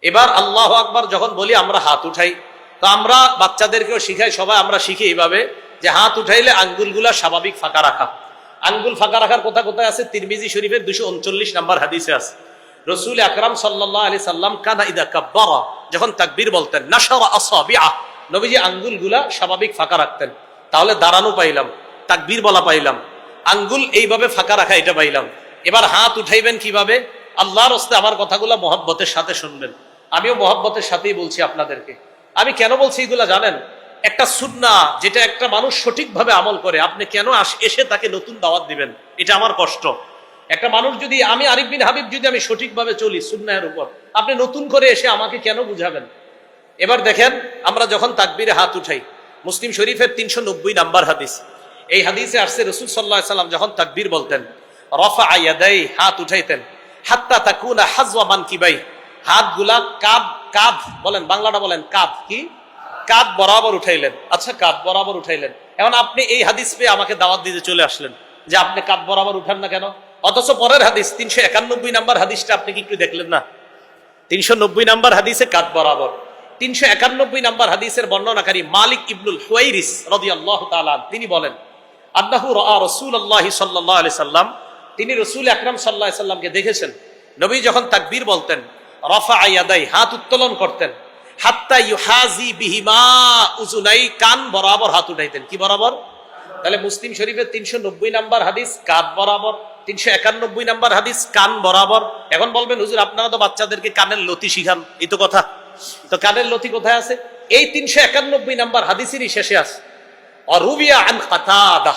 এবার আল্লাহু আকবার যখন বলি আমরা হাত উঠাই, তো আমরা বাচ্চাদেরকেও শিখাই, সবাই আমরা শিখি এইভাবে যে হাত উঠাইলে আঙ্গুলগুলা স্বাভাবিক ফাঁকা রাখা। আঙ্গুল ফাঁকা রাখার কথা কোথায় আছে? তিরমিজি শরীফের 239 নম্বর হাদিসে আছে। রাসূল আকরাম সাল্লাল্লাহু আলাইহি সাল্লাম কানা ইদা কাব্বারা, যখন তাকবীর বলতেন, নাশারা আসাবিআ, নবীজি আঙ্গুলগুলা স্বাভাবিক ফাঁকা রাখতেন। তাহলে দাঁড়ানো পাইলাম, তাকবীর বলা পাইলাম, আঙ্গুল এইভাবে ফাঁকা রাখা এটা পাইলাম। এবার হাত উঠাইবেন কিভাবে? আল্লাহর রাস্তে আমার কথাগুলো মহব্বতের সাথে শুনবেন। আমিও মহব্বতের সাথেই বলছি আপনাদেরকে। আমি কেন বলছি এগুলা জানেন? একটা সুন্নাহ যেটা একটা মানুষ সঠিকভাবে আমল করে, আপনি কেন এসে তাকে নতুন দাওয়াত দিবেন? এটা আমার কষ্ট। একটা মানুষ যদি, আমি আরিফ বিন হাবিব যদি আমি সঠিকভাবে চলি সুন্নাহের উপর, আপনি নতুন করে এসে আমাকে কেন বুঝাবেন? এবার দেখেন, আমরা যখন তাকবীরে হাত উঠাই, মুসলিম শরীফের 390 নাম্বার হাদিস, এই হাদিসে আসছে রাসূল সাল্লাল্লাহু আলাইহি সাল্লাম যখন তাকবীর বলতেন, রাফা ইয়াদাই, হাত উঠাইতেন, হাত্তা তাকুনা হাযওয়া মানকিবাই, হাতগুলা কাঁধ বলেন, বাংলাটা বলেন, কাঁধ কি? কাঁধ বরাবর উঠাইলেন। আচ্ছা, কাঁধ বরাবর উঠাইলেন। এখন আপনি এই হাদিস পেয়ে আমাকে দাওয়াত দিতে চলে আসলেন যে আপনি কাঁধ বরাবর উঠান না কেন? অথচ পরের হাদিস 391 নাম্বার হাদিসটা আপনি কি একটু দেখলেন না? 390 নাম্বার হাদিসে কাঁধ বরাবর। 391 নাম্বার হাদিসের বর্ণনাকারী মালিক ইবনুল হুয়াইরিস রাদিয়াল্লাহু তাআলা তিনি বলেন, আন্নাহু রাআ রাসূলুল্লাহি সাল্লাল্লাহু আলাইহি সাল্লাম, তিনি রাসূল আকরাম সাল্লাল্লাহু আলাইহি সাল্লামকে দেখেছেন। নবী যখন তাকবীর বলতেন, রাফা ইয়াদাই, হাত উত্তোলন করতেন, হাত্তা ইউহাজি বিহিমা উযুনাই, কান বরাবর হাত উঠাইতেন। কি বরাবর? তাহলে মুসলিম শরীফের 390 নাম্বার হাদিস কাঁধ বরাবর, 391 নাম্বার হাদিস কান বরাবর। এখন বলবেন, হুজুর আপনারা তো বাচ্চাদেরকে কানের লতি শিখান, এই তো কথা। তো কানের লতি কোথায় আছে? এই 391 নাম্বার হাদিসেরই শেষে আছে। অরুবিয়া আন কাতাদা,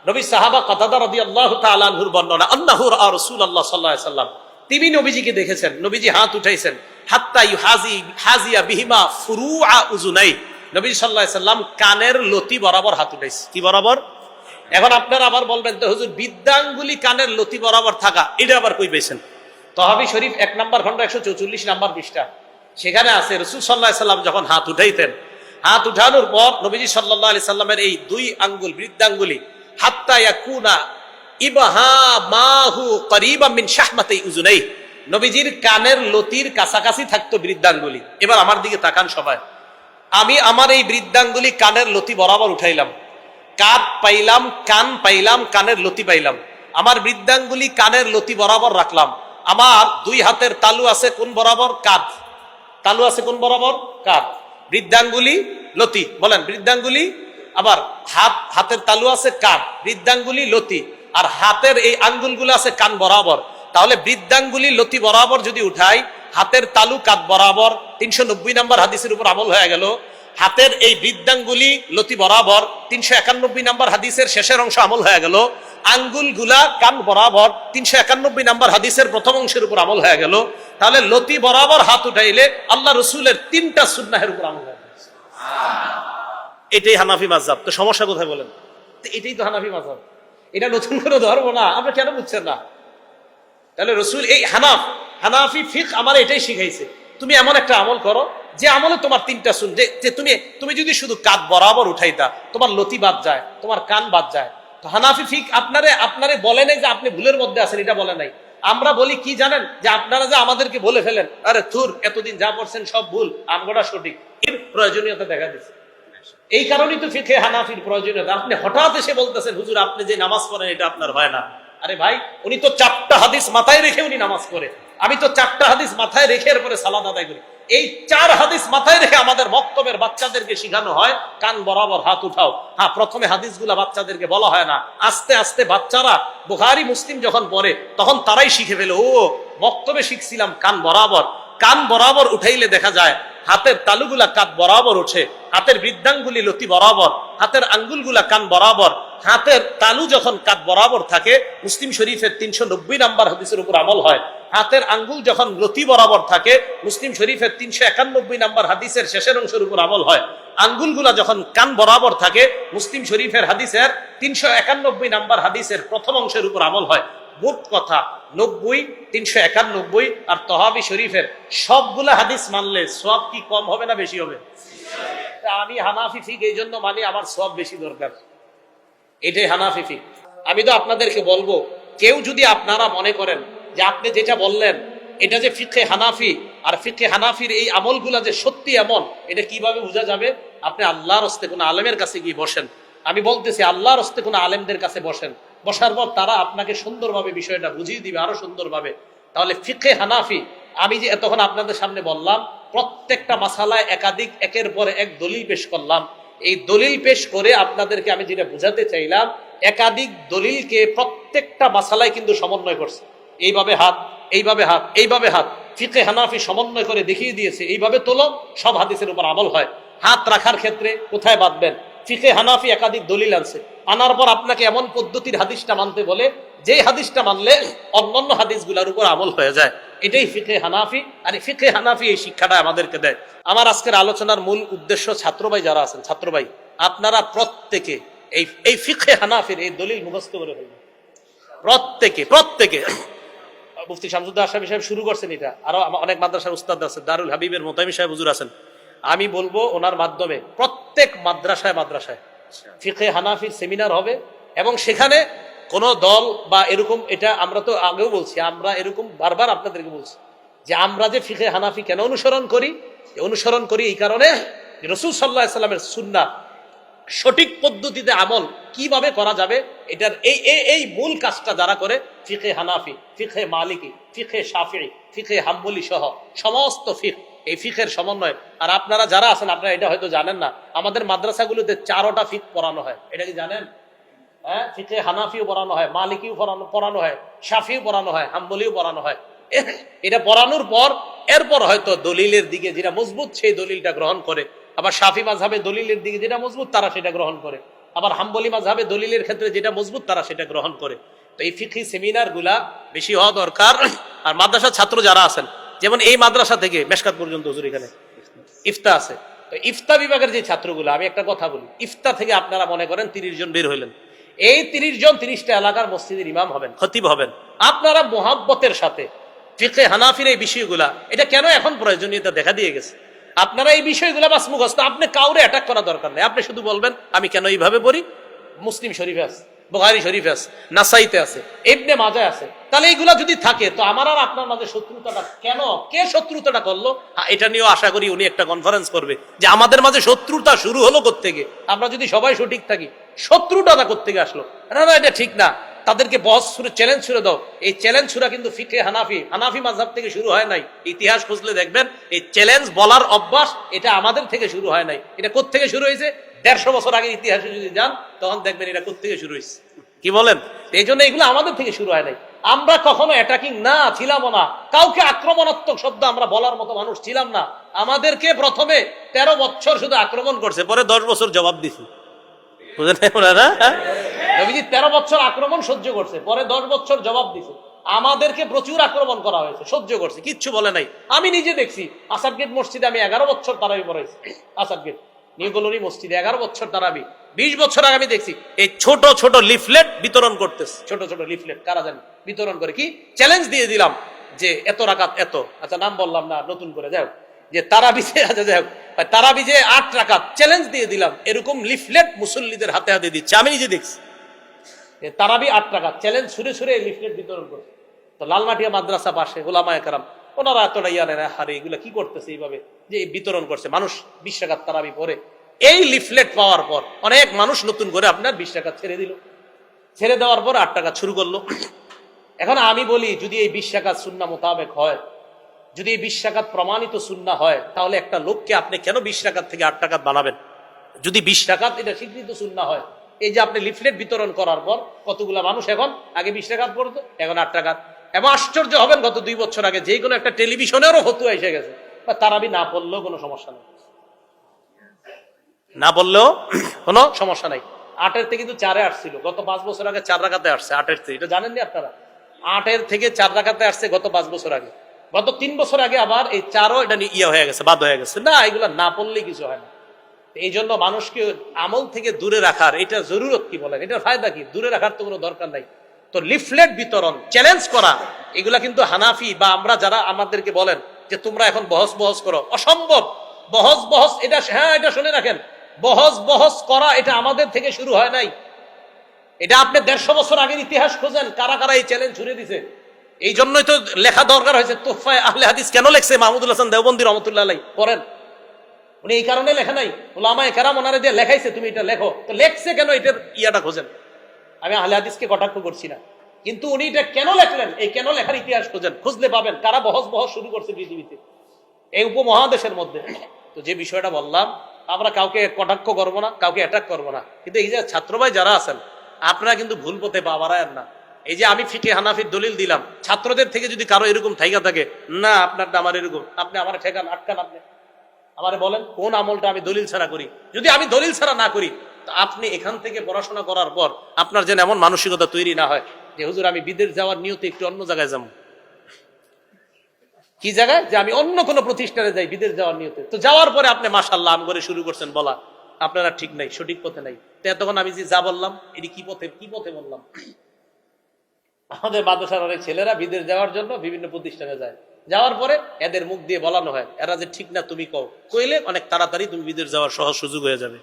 নবী সাহাবা কাতাদা রাদিয়াল্লাহু তাআলা আনহুর বর্ণনা, আন্নাহু রাআ রাসূলুল্লাহ সাল্লাল্লাহু আলাইহি সাল্লাম, তিনি নবীজিকে দেখেছেন, নবীজি হাত উঠাইছেন, হাত্তা ইউহাজিয়া বিহিমা ফুরুআ উযুনাই, নবী সাল্লাল্লাহু আলাইহি সাল্লাম কানের লতি বরাবর হাত উঠাইছে। কি বরাবর? এখন আপনারা আবার বলবেন, তো হুজুর বৃদ্ধাঙ্গুলি কানের লতি বরাবর থাকা, এটা আবার কই পেয়েছেন? তহাবি শরীফ 1 নম্বর খন্ড 144 নম্বর পৃষ্ঠা, সেখানে আছে রাসূল সাল্লাল্লাহু আলাইহি সাল্লাম যখন হাত উঠাইতেন, হাত উঠানোর পর নবীজি সাল্লাল্লাহু আলাইহি সাল্লামের এই 2 আঙ্গুল বৃদ্ধাঙ্গুলি হাত্তা ইয়াকুনা ইবহামাহু করিবাম মিন শাহমাতি উযুনাই, নবীজির কানের লতির কাছাকাছি থাকতো বৃদ্ধাঙ্গুলি। এবার আমার দিকে তাকান সবাই, আমি আমার এই বৃদ্ধাঙ্গুলি কানের লতি বরাবর উঠাইলাম, কাঁধ পাইলাম, কান পাইলাম, কানের লতি পাইলাম, আমার বৃদ্ধাঙ্গুলি কানের লতি বরাবর রাখলাম। আমার 2 হাতের তালু আছে কোন বরাবর? কাঁধ। তালু আছে কোন বরাবর? কাঁধ। বৃদ্ধাঙ্গুলি লতি, বলেন বৃদ্ধাঙ্গুলি, আবার হাতের তালু আছে কাঁধ, বৃদ্ধাঙ্গুলি লতি, আর হাতের এই আঙ্গুলগুলো আছে কান বরাবর। তাহলে বৃদ্ধাঙ্গুলি লতি বরাবর যদি উঠাই, হাতের তালু কাঁধ বরাবর, 390 নাম্বার হাদিসের উপর আমল হয়ে গেল। হাতের এই বৃদ্ধাঙ্গুলি লতি বরাবর, 391 নাম্বার হাদিসের শেষের অংশ আমল হয়ে গেল। আঙ্গুলগুলা কান বরাবর, 391 নাম্বার হাদিসের প্রথম অংশের উপর আমল হয়ে গেল। তাহলে লতি বরাবর হাত উঠাইলে আল্লাহ রসুলের 3টা সুন্নাহের উপর আমল হয়ে গেল। এটাই হানাফি মাযহাব। তো সমস্যা কোথায় বলেন? তো এটাই তো হানাফি মাযহাব, এটা নতুন কোনো ধর্ম না। আপনি কেন বুঝছেন না? তাহলে রসুল এই হানাফি ফিকহ আমার এটাই শিখাইছে, তুমি এমন একটা আমল করো যে আমলে তোমার 3টা সুন, যে তুমি যদি শুধু কাঁধ বরাবর উঠাইতা, তোমার লতি বাদ যায়, তোমার কান বাদ যায়। তো হানাফি ফিকহ আপনারে বলে নাই যে আপনি ভুলের মধ্যে আছেন, এটা বলে নাই। আমরা বলি কি জানেন, যে আপনারা যে আমাদেরকে বলে ফেলেন, আরে থুর, এতদিন যা পড়ছেন সব ভুল, আমগোটা সঠিক, এর প্রয়োজনীয়তা দেখা দিচ্ছে। এই কারণেই তো ফিকহে হানাফির প্রয়োজনীয়তা। আপনি হঠাৎ এসে বলতেছেন, হুজুর আপনি যে নামাজ পড়েন এটা আপনার হয় না। আরে ভাই, উনি তো 4টা হাদিস মাথায় রেখে উনি নামাজ পড়ে, আমি তো 4টা হাদিস মাথায় রেখে এরপরে সালাত আদায় করি। এই 4 হাদিস মাথায় রেখে আমাদের বক্তব্যের বাচ্চাদেরকে শিখানো হয় কান বরাবর হাত উঠাও। হ্যাঁ, প্রথমে হাদিসগুলা বাচ্চাদেরকে বলা হয় না, আস্তে আস্তে বাচ্চারা বুখারী মুসলিম যখন পড়ে তখন তারাই শিখে ফেলে, ও বক্তব্যে শিখছিলাম কান বরাবর। কান বরাবর উঠাইলে দেখা যায় হাতের তালুগুলা কাঁধ বরাবর ওঠে, হাতের বৃদ্ধাঙ্গুলি লতি বরাবর, হাতের আঙ্গুলগুলা কান বরাবর। হাতের তালু যখন কাঁধ বরাবর থাকে, মুসলিম শরীফের 390 নাম্বার হাদিসের উপর আমল হয়। হাতের আঙ্গুল যখন লতি বরাবর থাকে, মুসলিম শরীফের 391 নাম্বার হাদিসের শেষের অংশের উপর আমল হয়। আঙ্গুলগুলা যখন কান বরাবর থাকে, মুসলিম শরীফের হাদিসের 391 নাম্বার হাদিসের প্রথম অংশের উপর আমল হয়। মোট কথা 90, 391 আর তহাবি শরীফের সবগুলা হাদিস মানলে সওয়াব কি কম হবে না বেশি হবে? আমি হানাফি ফিক এই জন্য মানি, আমার সওয়াব বেশি দরকার, এটাই হানাফি ফিক। আমি তো আপনাদেরকে বলবো, কেউ যদি আপনারা মনে করেন যে আপনি যেটা বললেন এটা যে ফিকহে হানাফি, আর ফিকহে হানাফির এই আমলগুলা যে সত্যি এমন, এটা কিভাবে বোঝা যাবে? আপনি আল্লাহর হস্তে কোনো আলেমের কাছে গিয়ে বসেন। আমি বলতেছি আল্লাহর হস্তে কোনো আলেমদের কাছে বসেন, বসার পর তারা আপনাকে সুন্দরভাবে বিষয়টা বুঝিয়ে দিবে, আরো সুন্দরভাবে। তাহলে ফিকহে হানাফি, আমি যে এতক্ষণ আপনাদের সামনে বললাম, প্রত্যেকটা মাসালায় একাধিক একের পর এক দলিল পেশ করলাম। এই দলিল পেশ করে আপনাদেরকে আমি যেটা বুঝাতে চাইলাম, একাধিক দলিলকে প্রত্যেকটা মাসালায় কিন্তু সমন্বয় করছে। এইভাবে হাত, এইভাবে হাত, এইভাবে হাত, ফিকহে হানাফি সমন্বয় করে দেখিয়ে দিয়েছে, এইভাবে তোলো, সব হাদিসের উপর আমল হয়। হাত রাখার ক্ষেত্রে কোথায় বাঁধবেন, ফিকহে হানাফি একাধিক দলিল আনছে। আনার পর আপনাকে এমন পদ্ধতির হাদিসটা মানতে বলে, যে হাদিসটা মানলে অন্যান্য হাদিসগুলোর উপর আমল হয়ে যায়। এটাই ফিকহে হানাফি। আর ফিকহে হানাফি এই শিক্ষাটা আমাদেরকে দেয়। আমার আজকের আলোচনার মূল উদ্দেশ্য, ছাত্রভাই যারা আছেন, ছাত্রভাই আপনারা প্রত্যেকে এই ফিকহে হানাফির এই দলিল মুখস্থ করে ফেলবেন। প্রত্যেকে মুফতি শামসুদ্দোহা আশরাফী সাহেব শুরু করছেন এটা, আরো অনেক মাদ্রাসার উস্তাদ আছে, দারুল হাবিবের মোতাইমি সাহেব হুজুর আছেন। আমি বলবো ওনার মাধ্যমে প্রত্যেক মাদ্রাসায় ফিকহে হানাফির সেমিনার হবে, এবং সেখানে কোন দল বা এরকম, এটা আমরা তো আগেও বলছি, আমরা এরকম বারবার আপনাদেরকে বলছি যে আমরা যে ফিকহে হানাফি কেন অনুসরণ করি এই কারণে, রাসূল সাল্লাল্লাহু আলাইহি সাল্লামের সুন্নাহ সঠিক পদ্ধতিতে আমল কিভাবে করা যাবে, এটার এই মূল কাজটা যারা করে, ফিকহে হানাফি, ফিকহে মালিকি, ফিকহে শাফিঈ, ফিকহে হাম্বলি সহ সমস্ত ফিকহ, এই ফিকহের সমন্বয়। আর আপনারা যারা আছেন, আপনারা এটা হয়তো জানেন না, আমাদের মাদ্রাসাগুলোতে 4টা ফিকহ পড়ানো হয়। এটা কি জানেন? হ্যাঁ, ফিকহে হানাফিও পড়ানো হয়, মালিকিও পড়ানো হয়, শাফিও পড়ানো হয়, হাম্বলিও পড়ানো হয়। এটা পড়ানোর পর এরপর হয়তো দলিলের দিকে যেটা মজবুত সেই দলিলটা গ্রহণ করে। আবার শাফি মাযহাবে দলিলের দিকে যেটা মজবুত তারা সেটা গ্রহণ করে। আবার হাম্বলি মাযহাবে দলিলের ক্ষেত্রে যেটা মজবুত তারা সেটা গ্রহণ করে। তো এই ফিকহি সেমিনার গুলা বেশি হওয়া দরকার। আর মাদ্রাসার ছাত্র যারা আছেন, যেমন এই মাদ্রাসা থেকে মেশকাত পর্যন্ত হুজুর এখানে ইফতা আছে, তো ইফতা বিভাগের যে ছাত্রগুলো, আমি একটা কথা বলি, ইফতা থেকে আপনারা মনে করেন 30 জন বের হইলেন, এই 30 জন 30টা এলাকার মসজিদের ইমাম হবেন, খতিব হবেন। আপনারা মুহাব্বতের সাথে ফিকহে হানাফির এই বিষয়গুলা, এটা কেন এখন প্রয়োজনীয়তা দেখা দিয়ে গেছে, আপনারা এই বিষয়গুলা বাস মুখস্থ, আপনি কাউরে অ্যাটাক করা দরকার নেই। আপনি শুধু বলবেন আমি কেন এইভাবে পড়ি, মুসলিম শরীফে আছে, বুখারী শরীফে আছে, নাসাইতে আছে, ইবনে মাজাহ আছে। তাহলে এইগুলা যদি থাকে, তো আমার আর আপনার মাঝে শত্রুতাটা কেন, কে শত্রুতাটা করলো? এটা নিয়েও আশা করি উনি একটা কনফারেন্স করবে, যে আমাদের মাঝে শত্রুতা শুরু হলো কোত্থেকে, আমরা যদি সবাই সঠিক থাকি, শত্রুতাটা কোত্থেকে আসলো? না, এটা ঠিক না। তাদেরকে বহস সুরে চ্যালেঞ্জ ছুড়ে দাও। এই চ্যালেঞ্জ ছুড়া কিন্তু ফিকহে হানাফি মাযহাব থেকে শুরু হয় নাই। ইতিহাস খুঁজলে দেখবেন এই চ্যালেঞ্জ বলার অভ্যাস এটা আমাদের থেকে শুরু হয় নাই। এটা কোত্থেকে শুরু হয়েছে? 150 বছর আগের ইতিহাসে যদি যান, তখন দেখবেন এটা কোত্থেকে শুরু হয়েছে। কি বলেন? এই জন্য এগুলো আমাদের থেকে শুরু হয় নাই। আমরা কখনো অ্যাটাকিং না ছিলাম না, কাউকে আক্রমণাত্মক শব্দ আমরা বলার মতো মানুষ ছিলাম না। আমাদেরকে প্রথমে 13 বছর শুধু আক্রমণ করছে, পরে 10 বছর জবাব দিছি। বুঝলেন না? নবীজি 13 বছর আক্রমণ সহ্য করছে, পরে 10 বছর জবাব দিছে। আমাদেরকে প্রচুর আক্রমণ করা হয়েছে, সহ্য করছে, কিচ্ছু বলে নাই। আমি নিজে দেখছি, আসাদগেট মসজিদে আমি 11 বছর তারাবি পড়াইছি। আসাদগেট নিউ কলোনি মসজিদে 11 বছর তারাবি। 20 বছর আগে আমি দেখছি এই ছোট ছোট লিফলেট বিতরণ করতেছে। ছোট ছোট লিফলেট কারা জানি বিতরণ করে, কি চ্যালেঞ্জ দিয়ে দিলাম যে এত রাকাত এত, আচ্ছা নাম বললাম না, নতুন করে যাও, যে তারাবিতে, আচ্ছা যাই হোক, তারাবিজে 8 রাকাত চ্যালেঞ্জ দিয়ে দিলাম, এরকম লিফলেট মুসল্লিদের হাতে হাতে দিচ্ছে। আমি নিজে দেখছি তারাবি 8 রাকাত চ্যালেঞ্জ ছুড়ে ছুড়ে লিফলেট বিতরণ করছে। তো লালমাটিয়া মাদ্রাসা পাশে ওলামায়ে কেরাম, ওনারা এতটা ইয়ারে না, হারে এগুলা কি করতেছে এইভাবে, যে বিতরণ করছে, মানুষ 20 রাকাত তারাবি পড়ে। এই লিফলেট পাওয়ার পর অনেক মানুষ নতুন করে আপনার 20 টাকা ছেড়ে দিল, ছেড়ে দেওয়ার পর 8 টাকা শুরু করলো। এখন আমি বলি, যদি এই 20 টাকা সুন্নাহ মোতাবেক হয়, যদি এই 20 টাকা প্রমাণিত সুন্নাহ হয়, তাহলে একটা লোককে আপনি কেন 20 টাকা থেকে 8 টাকা বানাবেন? যদি 20 টাকা এটা স্বীকৃত সুন্নাহ হয়, এই যে আপনি লিফলেট বিতরণ করার পর কতগুলা মানুষ এখন, আগে 20 টাকা পড়তো, এখন 8 টাকা। এবং আশ্চর্য হবেন, গত 2 বছর আগে যে কোনো একটা টেলিভিশনেরও ফতোয়া এসে গেছে, বা তারাবি না পড়লেও কোনো সমস্যা নেই, না বললেও কোনো সমস্যা নাই। 8 থেকে কিন্তু 4-এ আসছিল, গত 5 বছর আগে 4 রাকাতে আসছে। 8 থেকে, এটা জানেননি আপনারা? 8 থেকে 4 রাকাতে আসছে গত 5 বছর আগে। গত 3 বছর আগে আবার এই 4ও এটা ইয়ে হয়ে গেছে, বাদ হয়ে গেছে। না, এগুলা না পড়লেই কিছু হয় না। এই জন্য মানুষকে আমল থেকে দূরে রাখার এটা জরুরত, কি বলেন, এটার ফায়দা কি? দূরে রাখার তো কোনো দরকার নাই। তো লিফলেট বিতরণ, চ্যালেঞ্জ করা, এগুলা কিন্তু হানাফি বা আমরা যারা আমাদেরকে বলেন যে তোমরা এখন বহস করো, অসম্ভব। বহস এটা, হ্যাঁ এটা শুনে রাখেন, বহস করা এটা আমাদের থেকে শুরু হয় নাই। এটা আপনি 150 বছর আগের ইতিহাস খোঁজেন, কারা কারা এই চ্যালেঞ্জ ছুড়ে দিছে। এই জন্যই তো লেখা দরকার হয়েছে তোহফায়ে আহলে হাদিস। কেন লেখছে মাহমুদুল হাসান দেওবন্দি রহমতুল্লাহ আলাইহি? পড়েন, উনি এই কারণে লেখা নাই, উলামায়ে কেরাম ওনারে দিয়ে লেখাইছে তুমি এটা লেখো। তো লেখছে কেন, এটার ইয়াটা খোঁজেন। আমি আহলে হাদিসকে কটাক্ষ করছি না, কিন্তু উনি এটা কেন লেখলেন, এই কেন লেখার ইতিহাস খোঁজেন, খুঁজলে পাবেন কারা বহস শুরু করছে পৃথিবীতে, এই উপমহাদেশের মধ্যে। তো যে বিষয়টা বললাম, আমরা কাউকে কটাক্ষ করবো না, কাউকে অ্যাটাক করবো না, কিন্তু এই যে ছাত্র ভাই যারা আছেন আপনারা কিন্তু ভুল পথে পা বাড়ায়েন না। এই যে আমি ফিকে হানাফির দলিল দিলাম, ছাত্রদের থেকে যদি কারো এরকম থাইকা থাকে, না আপনারটা আমার এরকম, আপনি আমার ঠেকান আটকান, আপনি আমারে বলেন কোন আমলটা আমি দলিল ছাড়া করি। যদি আমি দলিল ছাড়া না করি, আপনি এখান থেকে পড়াশোনা করার পর আপনার যেন এমন মানসিকতা তৈরি না হয় যে হুজুর আমি বিদেশ যাওয়ার নিয়তে একটু অন্য জায়গায় যাবো। কি জায়গায়? যে আমি অন্য কোনো প্রতিষ্ঠানে যাই বিদেশ যাওয়ার নিয়তে। তো যাওয়ার পরে আপনি মাশাআল্লাহ আম করে শুরু করছেন বলা, আপনারা ঠিক নাই, সঠিক পথে নাই। তো তখন আমি যে যা বললাম এটি কি পথে বললাম? আমাদের মাদ্রাসার অনেক ছেলেরা বিদেশ যাওয়ার জন্য বিভিন্ন প্রতিষ্ঠানে যায়, যাওয়ার পরে এদের মুখ দিয়ে বলানো হয় এরা যে ঠিক না, তুমি কইলে অনেক তাড়াতাড়ি তুমি বিদেশ যাওয়ার সহজ সুযোগ হয়ে যাবে।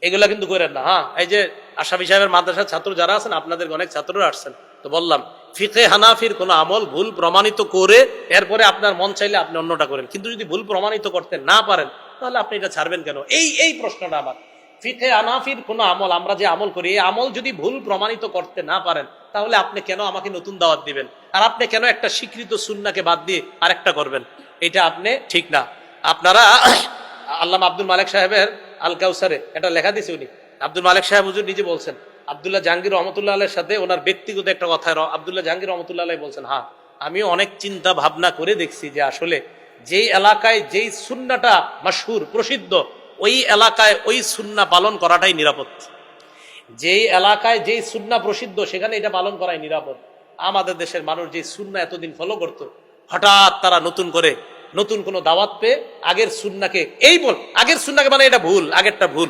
এগুলা কিন্তু করেন না। হ্যাঁ, এই যে আশরাফি সাহেবের মাদ্রাসার ছাত্র যারা আছেন, আপনাদের অনেক ছাত্ররা আসছেন, তো বললাম ফিকে হানাফির কোন আমল ভুল প্রমাণিত করে এরপরে আপনার মন চাইলে আপনি অন্যটা করেন, কিন্তু যদি ভুল প্রমাণিত করতে না পারেন তাহলে আপনি এটা ছাড়বেন কেন? এই প্রশ্নটা আমার। ফিকে হানাফির কোন আমল, আমরা যে আমল করি, এই আমল যদি ভুল প্রমাণিত করতে না পারেন তাহলে আপনি কেন আমাকে নতুন দাওয়াত দিবেন? আর আপনি কেন একটা স্বীকৃত সুন্নাহকে বাদ দিয়ে আরেকটা করবেন? এটা আপনি ঠিক না। আপনারা আল্লামা আব্দুল মালিক সাহেবের আল কাউসারে এটা লেখা দিছে, উনি আব্দুল মালিক সাহেব হুজুর নিজে বলছেন, আব্দুল্লাহ জাহাঙ্গীর রহমতুল্লাহ আলাইহির সাথে ওনার ব্যক্তিগত একটা কথা আব্দুল্লাহ জাহাঙ্গীর রহমতুল্লাহ আলাইহি বলছেন, হ্যাঁ আমিও অনেক চিন্তা ভাবনা করে দেখছি যে আসলে যেই এলাকায় যেই সুন্নাটা মাশহুর প্রসিদ্ধ, ওই এলাকায় ওই সুন্নাহ পালন করাটাই নিরাপদ। যেই এলাকায় যেই সুন্নাহ প্রসিদ্ধ সেখানে এটা পালন করাই নিরাপদ। আমাদের দেশের মানুষ যে সুন্নাহ এতদিন ফলো করত, হঠাৎ তারা নতুন কোন দাওয়াত পেয়ে আগের সুন্নাহকে আগের সুন্নাহকে মানে এটা ভুল, আগেরটা ভুল,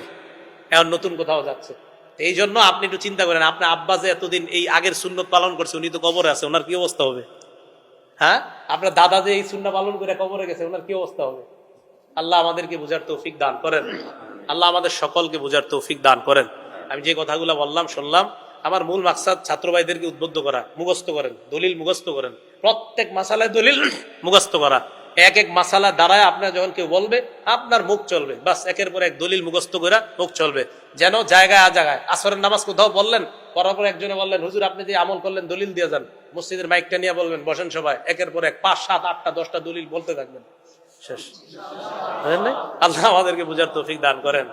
এখন নতুন কোথাও যাচ্ছে। এই জন্য আপনি একটু চিন্তা করেন, আপনার আব্বা যে এতদিন এই আগের সুন্নত পালন করছে, উনি তো কবরে আছে, ওনার কি অবস্থা হবে? হ্যাঁ, আপনার দাদা যে এই সুন্নাহ পালন করে কবরে গেছে, ওনার কি অবস্থা হবে? আল্লাহ আমাদেরকে বুঝার তৌফিক দান করেন, আল্লাহ আমাদের সকলকে বুঝার তৌফিক দান করেন। আমি যে কথাগুলো বললাম শুনলাম, আমার মূল মাকসাদ ছাত্র ভাইদেরকে উদ্বুদ্ধ করা, মুখস্থ করেন, দলিল মুখস্থ করেন, প্রত্যেক মাসালায় দলিল মুখস্থ করা। এক এক মাসালা দ্বারায় আপনার যখন কেউ বলবে আপনার মুখ চলবে, বাস একের পর এক দলিল মুখস্থ করে মুখ চলবে। যেন জায়গায় আসরের নামাজ কোথাও বললেন, করার পর একজনে বললেন হুজুর আপনি যে আমল করলেন দলিল দিয়ে যান, মসজিদের মাইকটা নিয়ে বলবেন বসেন সবাই, একের পর এক 5, 7, 8টা 10টা দলিল বলতে থাকবেন, শেষ। আল্লাহ আমাদেরকে বুঝার তৌফিক দান করেন।